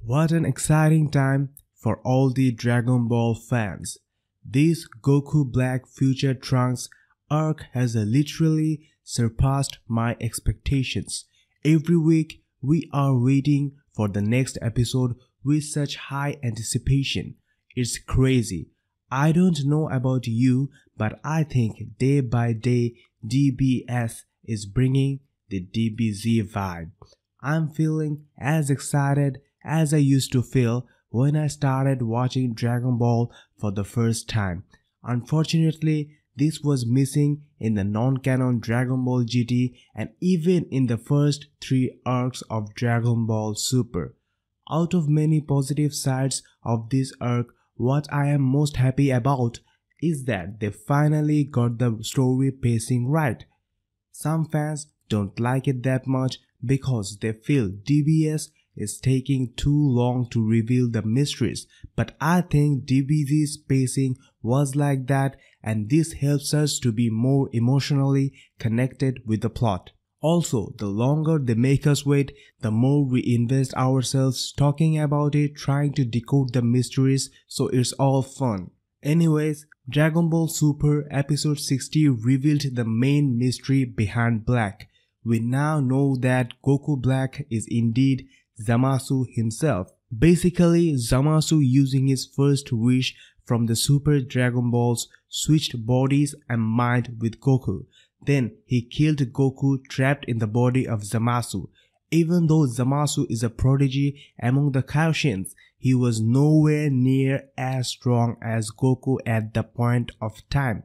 What an exciting time for all the Dragon Ball fans. This Goku Black Future Trunks arc has literally surpassed my expectations. Every week we are waiting for the next episode with such high anticipation. It's crazy. I don't know about you, but I think day by day DBS is bringing the DBZ vibe. I'm feeling as excited as I used to feel when I started watching Dragon Ball for the first time. Unfortunately, this was missing in the non-canon Dragon Ball GT and even in the first 3 arcs of Dragon Ball Super. Out of many positive sides of this arc, what I am most happy about is that they finally got the story pacing right. Some fans don't like it that much because they feel DBS is taking too long to reveal the mysteries, but I think DBZ's pacing was like that, and this helps us to be more emotionally connected with the plot. Also, the longer they make us wait, the more we invest ourselves talking about it, trying to decode the mysteries, so it's all fun. Anyways, Dragon Ball Super episode 60 revealed the main mystery behind Black. We now know that Goku Black is indeed Zamasu himself. Basically, Zamasu, using his first wish from the Super Dragon Balls, switched bodies and mind with Goku. Then he killed Goku trapped in the body of Zamasu. Even though Zamasu is a prodigy among the Kaioshins, he was nowhere near as strong as Goku at the point of time,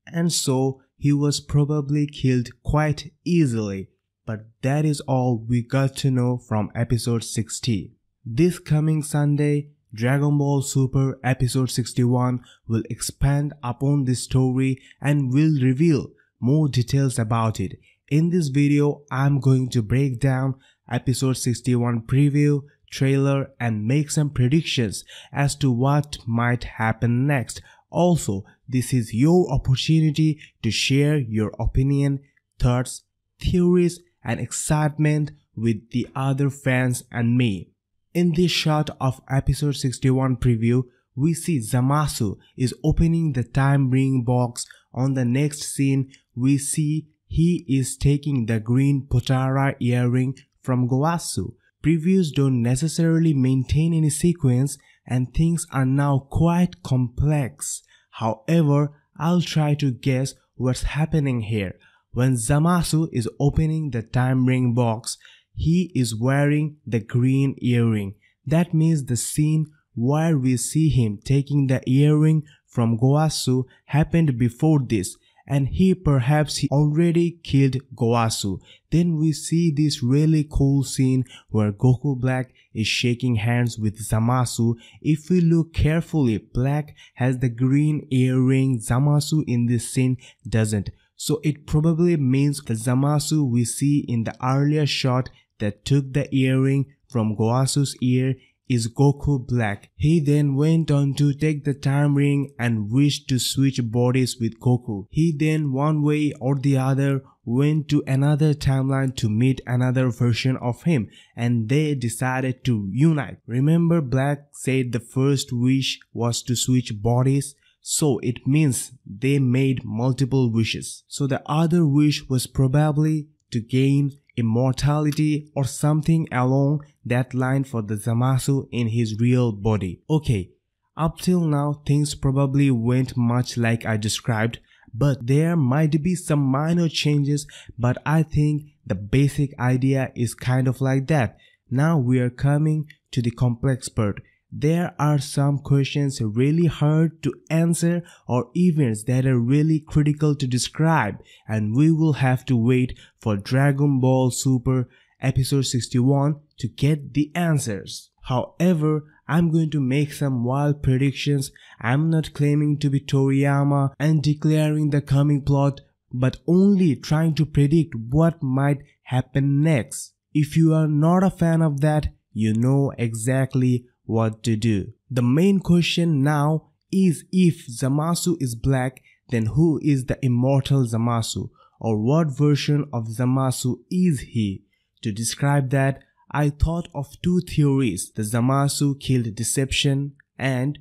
and so he was probably killed quite easily. But that is all we got to know from episode 60. This coming Sunday, Dragon Ball Super episode 61 will expand upon this story and will reveal more details about it. In this video, I'm going to break down episode 61 preview, trailer, and make some predictions as to what might happen next. Also, this is your opportunity to share your opinion, thoughts, theories, and excitement with the other fans and me. In this shot of episode 61 preview, we see Zamasu is opening the time ring box. On the next scene, we see he is taking the green Potara earring from Gowasu. Previews don't necessarily maintain any sequence and things are now quite complex. However, I'll try to guess what's happening here. When Zamasu is opening the time ring box, he is wearing the green earring. That means the scene where we see him taking the earring from Gowasu happened before this, and perhaps he already killed Gowasu. Then we see this really cool scene where Goku Black is shaking hands with Zamasu. If we look carefully, Black has the green earring, Zamasu in this scene doesn't. So it probably means the Zamasu we see in the earlier shot that took the earring from Goasu's ear is Goku Black. He then went on to take the time ring and wished to switch bodies with Goku. He then one way or the other went to another timeline to meet another version of him, and they decided to unite. Remember, Black said the first wish was to switch bodies? So it means they made multiple wishes. So the other wish was probably to gain immortality or something along that line for the Zamasu in his real body. Okay, up till now things probably went much like I described, but there might be some minor changes, but I think the basic idea is kind of like that. Now we are coming to the complex part. There are some questions really hard to answer or events that are really critical to describe, and we will have to wait for Dragon Ball Super episode 61 to get the answers. However, I'm going to make some wild predictions. I'm not claiming to be Toriyama and declaring the coming plot, but only trying to predict what might happen next. If you are not a fan of that, you know exactly what to do. The main question now is, if Zamasu is Black, then who is the immortal Zamasu, or what version of Zamasu is he? To describe that, I thought of two theories: the Zamasu killed Deception and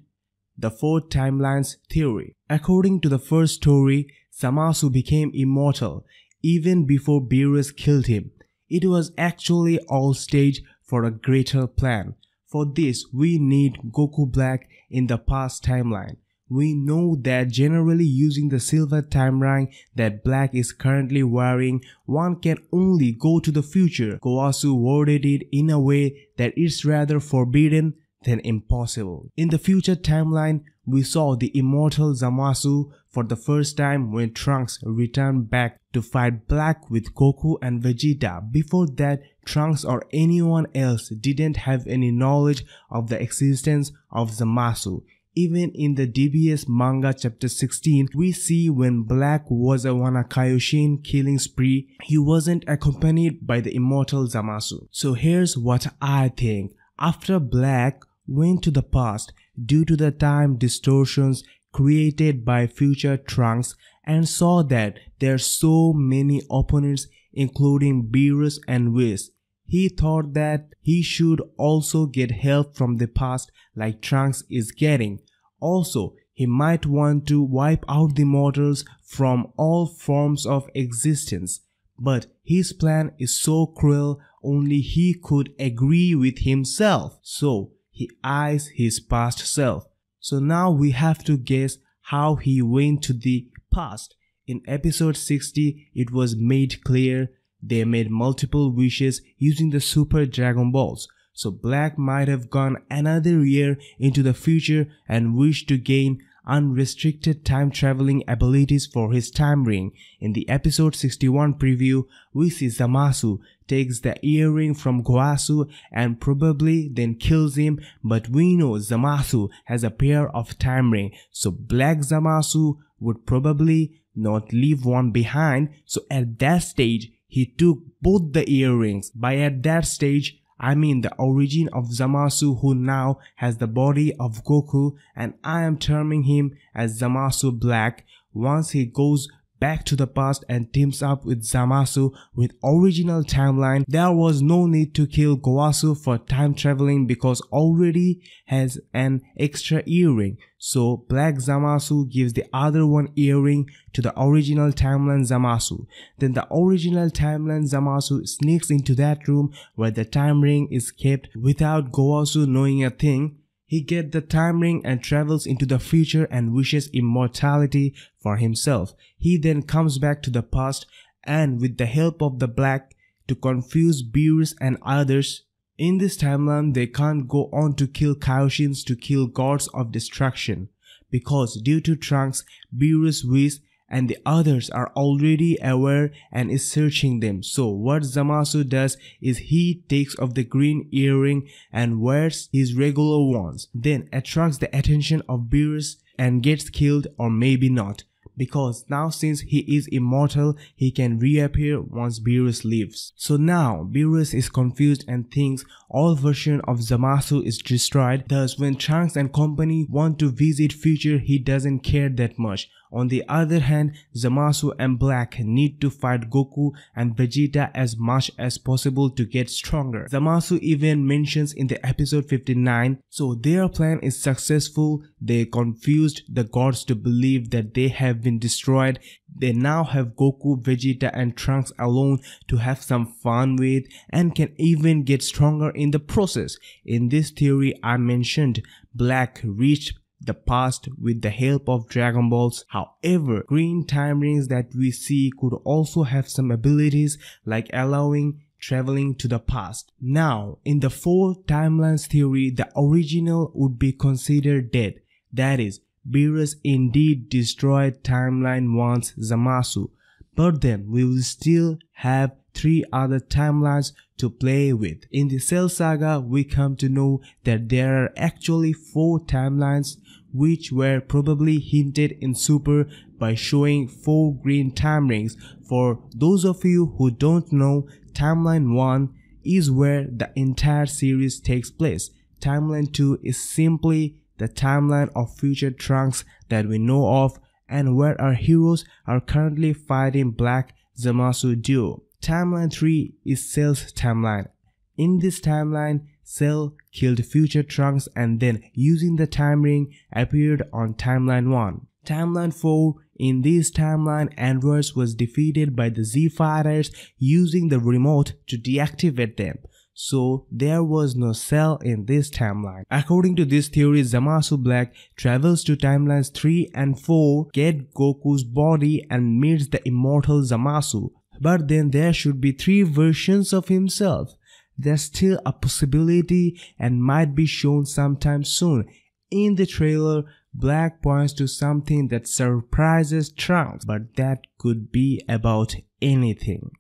the four timelines theory. According to the first story, Zamasu became immortal even before Beerus killed him. It was actually all staged for a greater plan. For this, we need Goku Black in the past timeline. We know that generally using the silver timeline that Black is currently wearing, one can only go to the future. Gowasu worded it in a way that it's rather forbidden than impossible. In the future timeline, we saw the immortal Zamasu for the first time when Trunks returned back to fight Black with Goku and Vegeta. Before that, Trunks or anyone else didn't have any knowledge of the existence of Zamasu. Even in the DBS manga chapter 16, we see when Black was on a Kaioshin killing spree, he wasn't accompanied by the immortal Zamasu. So here's what I think. After Black went to the past due to the time distortions created by future Trunks and saw that there are so many opponents including Beerus and Whis, he thought that he should also get help from the past like Trunks is getting. Also, he might want to wipe out the mortals from all forms of existence. But his plan is so cruel, only he could agree with himself. So he eyes his past self. So now we have to guess how he went to the past. In episode 60, it was made clear they made multiple wishes using the Super Dragon Balls. So Black might have gone another year into the future and wished to gain unrestricted time traveling abilities for his time ring. In the episode 61 preview, we see Zamasu takes the earring from Gowasu and probably then kills him, but we know Zamasu has a pair of time ring, so Black Zamasu would probably not leave one behind. So at that stage, he took both the earrings. By at that stage, I mean the origin of Zamasu, who now has the body of Goku, and I am terming him as Zamasu Black. Once he goes back to the past and teams up with Zamasu with original timeline, there was no need to kill Gowasu for time traveling because already has an extra earring. So Black Zamasu gives the other one earring to the original timeline Zamasu. Then the original timeline Zamasu sneaks into that room where the time ring is kept without Gowasu knowing a thing. He gets the time ring and travels into the future and wishes immortality for himself. He then comes back to the past and with the help of the Black to confuse Beerus and others. In this timeline, they can't go on to kill Kaioshins to kill gods of destruction because due to Trunks, Beerus, Whis and the others are already aware and is searching them. So what Zamasu does is he takes off the green earring and wears his regular ones, then attracts the attention of Beerus and gets killed, or maybe not, because now since he is immortal, he can reappear once Beerus leaves. So now Beerus is confused and thinks all version of Zamasu is destroyed. Thus when Trunks and company want to visit future, he doesn't care that much. On the other hand, Zamasu and Black need to fight Goku and Vegeta as much as possible to get stronger. Zamasu even mentions in the episode 59, so their plan is successful. They confused the gods to believe that they have been destroyed. They now have Goku, Vegeta and Trunks alone to have some fun with and can even get stronger in the process. In this theory I mentioned, Black reached the past with the help of Dragon Balls. However, green time rings that we see could also have some abilities like allowing traveling to the past. Now, in the four timelines theory, the original would be considered dead. That is, Beerus indeed destroyed timeline 1's Zamasu, but then we will still have 3 other timelines to play with. In the Cell Saga, we come to know that there are actually 4 timelines which were probably hinted in Super by showing 4 green time rings. For those of you who don't know, timeline 1 is where the entire series takes place. Timeline 2 is simply the timeline of future Trunks that we know of and where our heroes are currently fighting Black Zamasu duo. Timeline 3 is Cell's timeline In this timeline, Cell killed future Trunks and then, using the time ring, appeared on timeline 1. Timeline 4, in this timeline, androids was defeated by the Z fighters using the remote to deactivate them. So there was no Cell in this timeline. According to this theory, Zamasu Black travels to timelines 3 and 4, gets Goku's body and meets the immortal Zamasu. But then there should be 3 versions of himself. There's still a possibility and might be shown sometime soon. In the trailer, Black points to something that surprises Trunks, but that could be about anything.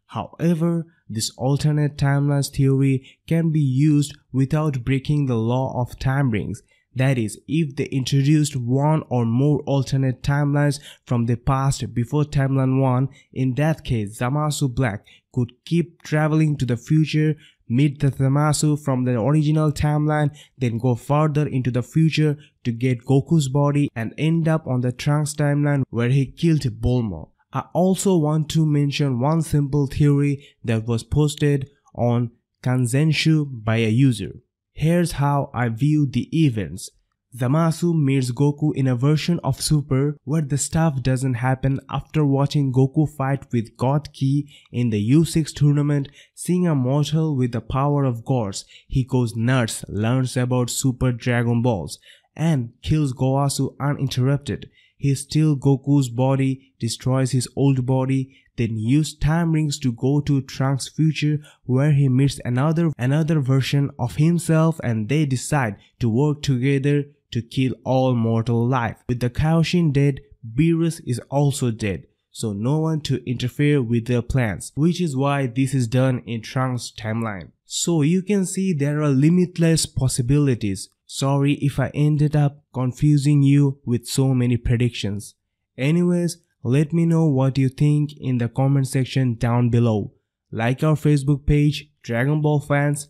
However, this alternate timelines theory can be used without breaking the law of time rings. That is, if they introduced one or more alternate timelines from the past before timeline 1, in that case Zamasu Black could keep traveling to the future, meet the Zamasu from the original timeline, then go further into the future to get Goku's body and end up on the Trunks timeline where he killed Bulma. I also want to mention one simple theory that was posted on Kanzenshu by a user. Here's how I view the events. Zamasu meets Goku in a version of Super where the stuff doesn't happen. After watching Goku fight with God Ki in the U6 tournament, seeing a mortal with the power of gods, he goes nuts, learns about Super Dragon Balls, and kills Gowasu uninterrupted. He steals Goku's body, destroys his old body, then uses time rings to go to Trunks' future where he meets another version of himself, and they decide to work together to kill all mortal life. With the Kaioshins dead, Beerus is also dead, so no one to interfere with their plans, which is why this is done in Trunks' timeline. So you can see there are limitless possibilities. Sorry if I ended up confusing you with so many predictions. Anyways, let me know what you think in the comment section down below. Like our Facebook page, Dragon Ball Fans,